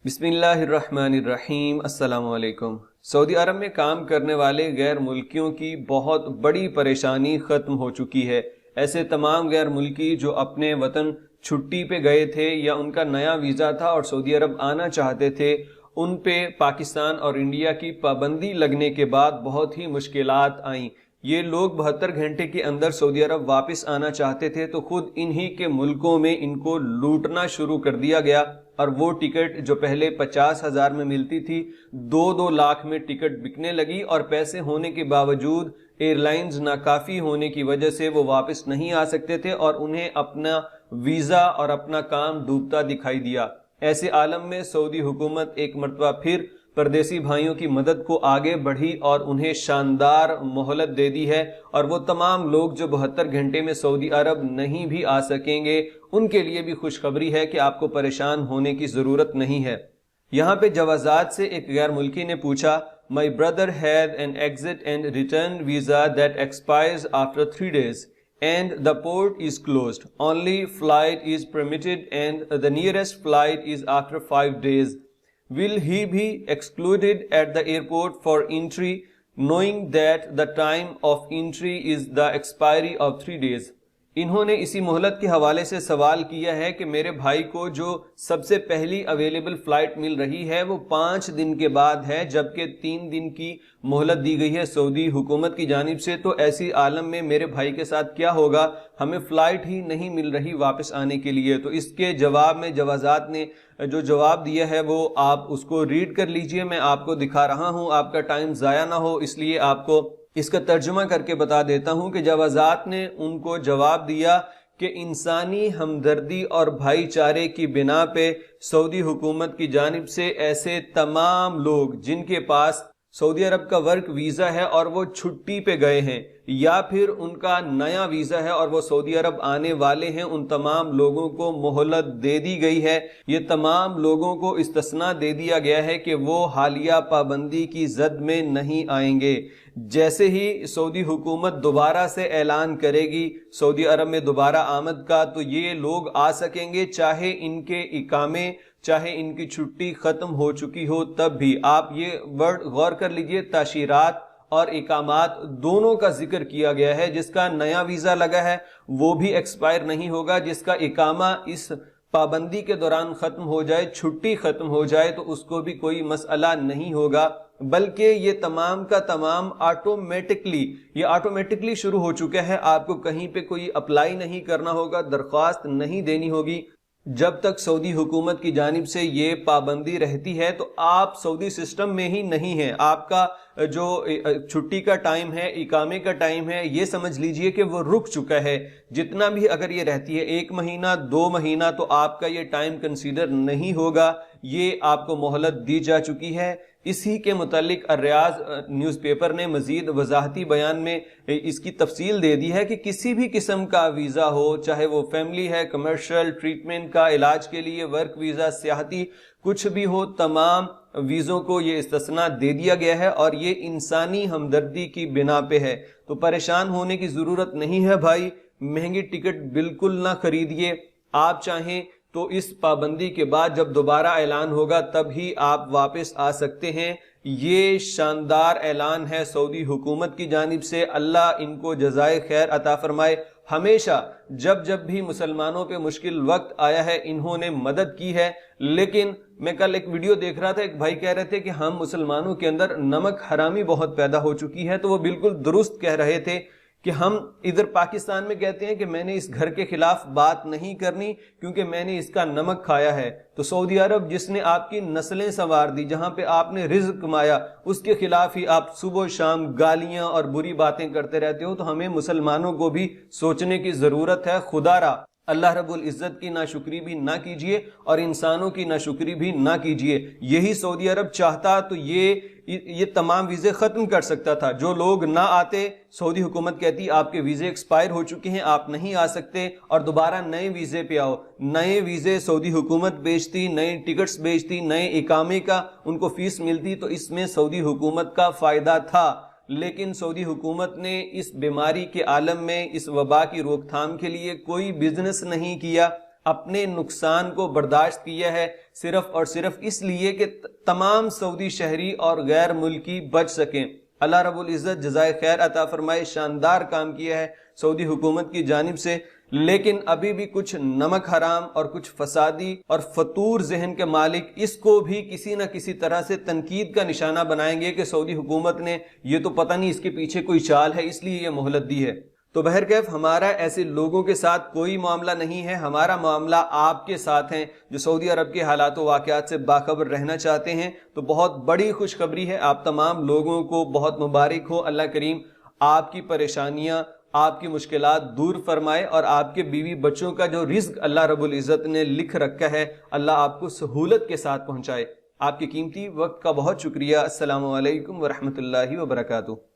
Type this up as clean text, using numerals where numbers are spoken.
بسم اللہ الرحمن الرحیم۔ السلام علیکم۔ سعودی عرب میں کام کرنے والے غیر ملکیوں کی بہت بڑی پریشانی ختم ہو چکی ہے۔ ایسے تمام غیر ملکی جو اپنے وطن چھٹی پہ گئے تھے یا ان کا نیا ویزا تھا اور سعودی عرب آنا چاہتے تھے، ان پہ پاکستان اور انڈیا کی پابندی لگنے کے بعد بہت ہی مشکلات آئیں۔ یہ لوگ 72 گھنٹے کے اندر سعودی عرب واپس آنا چاہتے تھے تو خود انہی کے ملکوں میں ان کو لوٹنا شروع کر دیا گیا، اور وہ ٹکٹ جو پہلے 50,000 میں ملتی تھی 2 لاکھ میں ٹکٹ بکنے لگی، اور پیسے ہونے کے باوجود ایئر لائنز ناکافی ہونے کی وجہ سے وہ واپس نہیں آ سکتے تھے اور انہیں اپنا ویزا اور اپنا کام ڈوبتا دکھائی دیا۔ ایسے عالم میں سعودی حکومت ایک مرتبہ پھر پردیسی بھائیوں کی مدد کو آگے بڑھی اور انہیں شاندار مہلت دے دی ہے، اور وہ تمام لوگ جو 72 گھنٹے میں سعودی عرب نہیں بھی آ سکیں گے ان کے لیے بھی خوشخبری ہے کہ آپ کو پریشان ہونے کی ضرورت نہیں ہے۔ یہاں پہ جوازات سے ایک غیر ملکی نے پوچھا، My brother had an exit and return visa that expires after 3 days and the port is closed. Only flight is permitted and the nearest flight is after 5 days. Will he be excluded at the airport for entry, knowing that the time of entry is the expiry of 3 days? انہوں نے اسی مہلت کے حوالے سے سوال کیا ہے کہ میرے بھائی کو جو سب سے پہلی اویلیبل فلائٹ مل رہی ہے وہ 5 دن کے بعد ہے، جبکہ 3 دن کی مہلت دی گئی ہے سعودی حکومت کی جانب سے، تو ایسی عالم میں میرے بھائی کے ساتھ کیا ہوگا؟ ہمیں فلائٹ ہی نہیں مل رہی واپس آنے کے لیے۔ تو اس کے جواب میں جوازات نے جو جواب دیا ہے وہ آپ اس کو ریڈ کر لیجئے، میں آپ کو دکھا رہا ہوں، آپ کا ٹائم ضائع نہ ہو اس لیے آپ کو اس کا ترجمہ کر کے بتا دیتا ہوں کہ جوازات نے ان کو جواب دیا کہ انسانی ہمدردی اور بھائی چارے کی بنا پہ سعودی حکومت کی جانب سے ایسے تمام لوگ جن کے پاس سعودی عرب کا ورک ویزا ہے اور وہ چھٹی پہ گئے ہیں، یا پھر ان کا نیا ویزا ہے اور وہ سعودی عرب آنے والے ہیں، ان تمام لوگوں کو مہلت دے دی گئی ہے۔ یہ تمام لوگوں کو استثناء دے دیا گیا ہے کہ وہ حالیہ پابندی کی زد میں نہیں آئیں گے۔ جیسے ہی سعودی حکومت دوبارہ سے اعلان کرے گی سعودی عرب میں دوبارہ آمد کا، تو یہ لوگ آ سکیں گے، چاہے ان کے اقامے چاہے ان کی چھٹی ختم ہو چکی ہو تب بھی۔ آپ یہ ورڈ غور کر لیجئے، تاشیرات اور اقامات دونوں کا ذکر کیا گیا ہے۔ جس کا نیا ویزا لگا ہے وہ بھی ایکسپائر نہیں ہوگا، جس کا اقامہ اس پابندی کے دوران ختم ہو جائے، چھٹی ختم ہو جائے، تو اس کو بھی کوئی مسئلہ نہیں ہوگا، بلکہ یہ تمام کا تمام آٹومیٹکلی شروع ہو چکا ہے۔ آپ کو کہیں پہ کوئی اپلائی نہیں کرنا ہوگا، درخواست نہیں دینی ہوگی۔ جب تک سعودی حکومت کی جانب سے یہ پابندی رہتی ہے تو آپ سعودی سسٹم میں ہی نہیں ہیں، آپ کا جو چھٹی کا ٹائم ہے، اقامے کا ٹائم ہے، یہ سمجھ لیجئے کہ وہ رک چکا ہے۔ جتنا بھی اگر یہ رہتی ہے 1 مہینہ 2 مہینہ تو آپ کا یہ ٹائم کنسیڈر نہیں ہوگا، یہ آپ کو مہلت دی جا چکی ہے۔ اسی کے متعلق الریاض نیوز پیپر نے مزید وضاحتی بیان میں اس کی تفصیل دے دی ہے کہ کسی بھی قسم کا ویزا ہو، چاہے وہ فیملی ہے، کمرشل، ٹریٹمنٹ کا، علاج کے لیے، ورک ویزا، سیاحتی، کچھ بھی ہو، تمام ویزوں کو یہ استثناء دے دیا گیا ہے، اور یہ انسانی ہمدردی کی بنا پہ ہے۔ تو پریشان ہونے کی ضرورت نہیں ہے بھائی، مہنگی ٹکٹ بالکل نہ خریدیے۔ آپ چاہیں تو اس پابندی کے بعد جب دوبارہ اعلان ہوگا تب ہی آپ واپس آ سکتے ہیں۔ یہ شاندار اعلان ہے سعودی حکومت کی جانب سے، اللہ ان کو جزائے خیر عطا فرمائے۔ ہمیشہ جب بھی مسلمانوں پہ مشکل وقت آیا ہے انہوں نے مدد کی ہے، لیکن میں کل ایک ویڈیو دیکھ رہا تھا، ایک بھائی کہہ رہے تھے کہ ہم مسلمانوں کے اندر نمک حرامی بہت پیدا ہو چکی ہے، تو وہ بالکل درست کہہ رہے تھے کہ ہم ادھر پاکستان میں کہتے ہیں کہ میں نے اس گھر کے خلاف بات نہیں کرنی کیونکہ میں نے اس کا نمک کھایا ہے، تو سعودی عرب جس نے آپ کی نسلیں سنوار دی، جہاں پہ آپ نے رزق کمایا، اس کے خلاف ہی آپ صبح و شام گالیاں اور بری باتیں کرتے رہتے ہو۔ تو ہمیں مسلمانوں کو بھی سوچنے کی ضرورت ہے۔ خدا را اللہ رب العزت کی ناشکری بھی نہ کیجیے اور انسانوں کی ناشکری بھی نہ کیجیے۔ یہی سعودی عرب چاہتا تو یہ تمام ویزے ختم کر سکتا تھا۔ جو لوگ نہ آتے، سعودی حکومت کہتی آپ کے ویزے ایکسپائر ہو چکے ہیں، آپ نہیں آ سکتے، اور دوبارہ نئے ویزے پہ آؤ۔ نئے ویزے سعودی حکومت بیچتی، نئے ٹکٹس بیچتی، نئے اقامے کا ان کو فیس ملتی، تو اس میں سعودی حکومت کا فائدہ تھا۔ لیکن سعودی حکومت نے اس بیماری کے عالم میں اس وبا کی روک تھام کے لیے کوئی بزنس نہیں کیا۔ اپنے نقصان کو برداشت کیا ہے صرف اور صرف اس لیے کہ تمام سعودی شہری اور غیر ملکی بچ سکیں۔ اللہ رب العزت جزائے خیر عطا فرمائے، شاندار کام کیا ہے سعودی حکومت کی جانب سے، لیکن ابھی بھی کچھ نمک حرام اور کچھ فسادی اور فطور ذہن کے مالک اس کو بھی کسی نہ کسی طرح سے تنقید کا نشانہ بنائیں گے کہ سعودی حکومت نے یہ تو پتہ نہیں اس کے پیچھے کوئی چال ہے اس لیے یہ مہلت دی ہے۔ تو بہرکیف ہمارا ایسے لوگوں کے ساتھ کوئی معاملہ نہیں ہے، ہمارا معاملہ آپ کے ساتھ ہیں جو سعودی عرب کے حالات و واقعات سے باخبر رہنا چاہتے ہیں۔ تو بہت بڑی خوشخبری ہے، آپ تمام لوگوں کو بہت مبارک ہو، اللہ کریم آپ کی پریشانیاں، آپ کی مشکلات دور فرمائے اور آپ کے بیوی بچوں کا جو رزق اللہ رب العزت نے لکھ رکھا ہے اللہ آپ کو سہولت کے ساتھ پہنچائے۔ آپ کے قیمتی وقت کا بہت شکریہ۔ السلام علیکم ورحمۃ اللہ وبرکاتہ۔